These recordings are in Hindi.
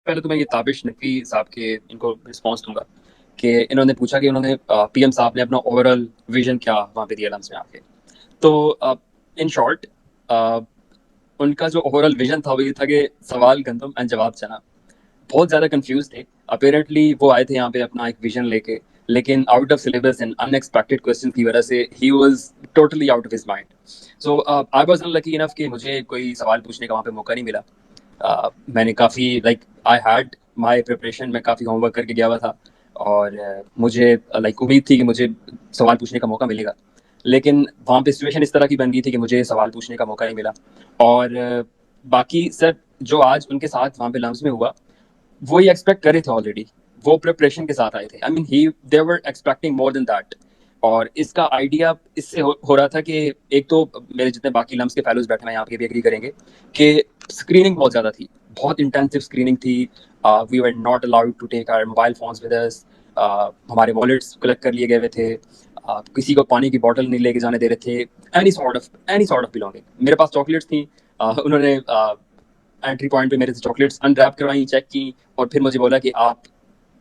पहले तो मैं ये ताबिश नकवी साहब के इनको रिस्पॉन्स दूंगा कि इन्होंने पूछा कि उन्होंने पीएम साहब ने अपना ओवरऑल विजन क्या वहाँ पे दिया लम्स में आके। तो इन शॉर्ट उनका जो ओवरऑल विजन था वो ये था कि सवाल गंदम एंड जवाब चना। बहुत ज़्यादा कंफ्यूज थे। अपेरेंटली वो आए थे यहाँ पे अपना एक विजन लेके, लेकिन out of syllabus and unexpected question की वजह से he was totally out of his mind. So I was unlucky enough कि मुझे कोई सवाल पूछने का वहाँ पे मौका नहीं मिला। मैंने काफ़ी आई हैड माय प्रिपरेशन, मैं काफ़ी होमवर्क करके गया हुआ था और मुझे उम्मीद थी कि मुझे सवाल पूछने का मौका मिलेगा। लेकिन वहाँ पे सिचुएशन इस तरह की बन गई थी कि मुझे सवाल पूछने का मौका नहीं मिला। और बाकी सर जो आज उनके साथ वहाँ पे लम्स में हुआ वो ही एक्सपेक्ट करे थे ऑलरेडी। वो प्रिपरेशन के साथ आए थे। I mean he they were expecting more than that. और इसका आइडिया इससे हो रहा था कि एक तो मेरे जितने बाकी लम्स के फेलोज बैठे हैं यहाँ पे भी एग्री करेंगे कि स्क्रीनिंग बहुत ज़्यादा थी, बहुत इंटेंसिव स्क्रीनिंग थी। We were not allowed to take our mobile phones with us. हमारे वॉलेट्स कलेक्ट कर लिए गए हुए थे। किसी को पानी की बॉटल नहीं लेके जाने दे रहे थे। Any sort of belonging. मेरे पास चॉकलेट्स थी। उन्होंने एंट्री पॉइंट पे मेरे से चॉकलेट्स अनरैप करवाई, चेक की और फिर मुझे बोला कि आप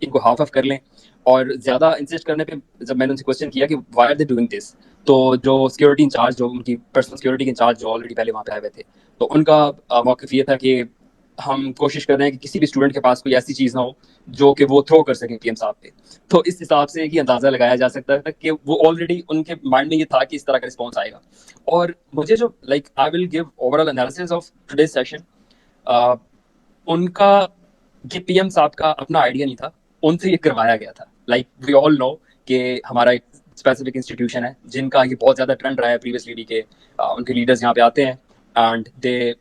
इनको हाफ ऑफ कर लें। और ज़्यादा इंसिस्ट करने पे जब मैंने उनसे क्वेश्चन किया कि why are they doing this, तो जो सिक्योरिटी इंचार्ज, जो उनकी पर्सनल सिक्योरिटी के इंचार्ज जो ऑलरेडी पहले वहाँ पे आए हुए थे, तो उनका मौक़िफ़ ये था कि हम कोशिश कर रहे हैं कि किसी भी स्टूडेंट के पास कोई ऐसी चीज़ ना हो जो कि वो थ्रो कर सकें पीएम साहब पे। तो इस हिसाब से ही अंदाज़ा लगाया जा सकता था कि वो ऑलरेडी उनके माइंड में ये था कि इस तरह का रिस्पॉन्स आएगा। और मुझे जो I will give overall analysis of today's session. उनका ये पीएम साहब का अपना आइडिया नहीं था, उनसे ये करवाया गया था। वी ऑल नो कि हमारा एक स्पेसिफिक इंस्टीट्यूशन है जिनका ये बहुत ज़्यादा ट्रेंड रहा है प्रीवियसली के उनके लीडर्स यहाँ पे आते हैं and they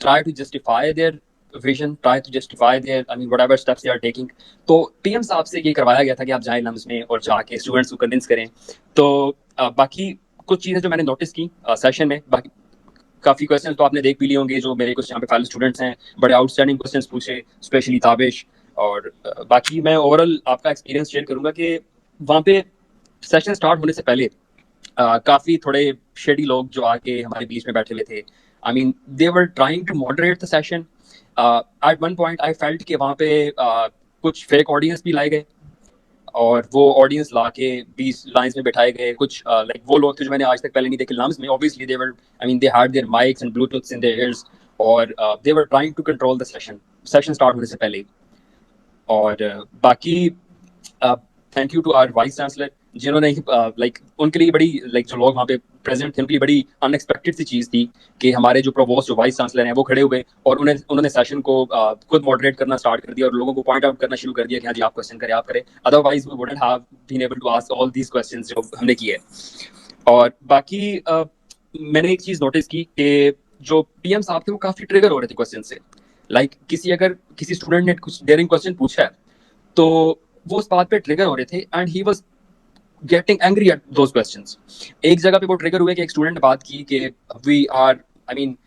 try to justify their vision, try to justify their whatever steps they are taking. तो पीएम साहब से ये करवाया गया था कि आप जाएं लम्स में और जाके स्टूडेंट्स को कन्विंस करें। तो बाकी कुछ चीज़ें जो मैंने नोटिस की सेशन में, बाकी काफ़ी क्वेश्चन तो आपने देख भी लिए होंगे। जो मेरे कुछ यहाँ पे फेलो स्टूडेंट्स हैं, बड़े आउटस्टैंडिंग क्वेश्चंस पूछे, स्पेशली ताबिश। और बाकी मैं ओवरऑल आपका एक्सपीरियंस शेयर करूंगा कि वहाँ पे सेशन स्टार्ट होने से पहले काफ़ी थोड़े शेडी लोग जो आके हमारे बीच में बैठे हुए थे। They were trying to moderate the session. At one point I felt कि वहाँ पे कुछ फेक ऑडियंस भी लाए गए और वो ऑडियंस ला के 20 लाइंस में बैठाए गए। कुछ वो लोग थे जो मैंने आज तक पहले नहीं देखे लम्स में। Obviously they had their mics and bluetooths in their ears और they were trying to control the session start होने से पहले। और बाकी thank you to our vice chancellor जिन्होंने उनके लिए बड़ी जो लोग वहाँ पे प्रेजेंट थे उनके लिए बड़ी अनएक्सपेक्टेड सी चीज़ थी कि हमारे जो प्रोवोस्ट जो वाइस चांसलर हैं वो खड़े हुए और उन्होंने सेशन को खुद मॉडरेट करना स्टार्ट कर दिया और लोगों को पॉइंट आउट करना शुरू कर दिया कि हाँ जी आप क्वेश्चन करें, आप करें। Otherwise we wouldn't have been able to ask all these questions जो हमने किए। और बाकी मैंने एक चीज़ नोटिस की कि जो पीएम साहब थे वो काफ़ी ट्रिगर हो रहे थे क्वेश्चन से। किसी स्टूडेंट ने कुछ डेयरिंग क्वेश्चन पूछा है तो वो उस बात पे ट्रिगर हो रहे थे and he was getting angry at those questions. एक जगह पे वो ट्रिगर हुए कि एक स्टूडेंट ने बात की कि वी आर आई मीन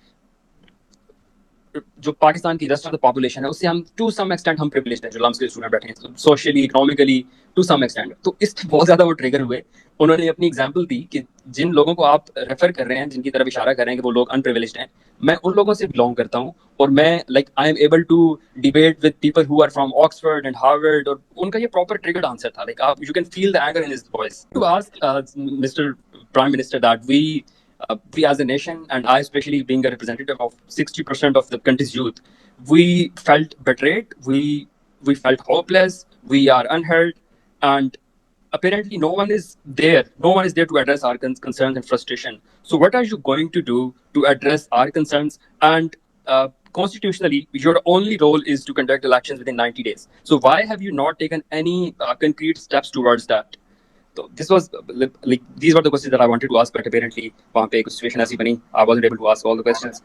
जो पाकिस्तान की रेस्ट ऑफ द पॉपुलेशन है उससे हम टू सम एक्सटेंट हम प्रिविलेज्ड हैं, जो लम्स के स्टूडेंट बैठे हैं socially economically to some extent. तो इस बहुत ज़्यादा वो ट्रिगर हुए। उन्होंने अपनी एग्जांपल दी कि जिन लोगों को आप रेफर कर रहे हैं, जिनकी तरफ इशारा कर रहे हैं कि वो लोग अनप्रिविलेज्ड हैं, मैं उन लोगों से बिलोंग करता हूँ और मैं I am able to debate with people who are from Oxford and Harvard. और उनका ये प्रॉपर ट्रिगर्ड आंसर था। आप you can feel the anger in his voice to ask Mister Prime Minister that we as a nation, and I especially being a representative of 60% of the country's youth, we felt betrayed, we felt hopeless, we are unheard, and apparently no one is there to address our concerns and frustration. So what are you going to do to address our concerns? And constitutionally, your only role is to conduct elections within 90 days. So why have you not taken any concrete steps towards that? So these were the questions that I wanted to ask, but apparently वहाँ पे एक situation ऐसी बनी, I wasn't able to ask all the questions.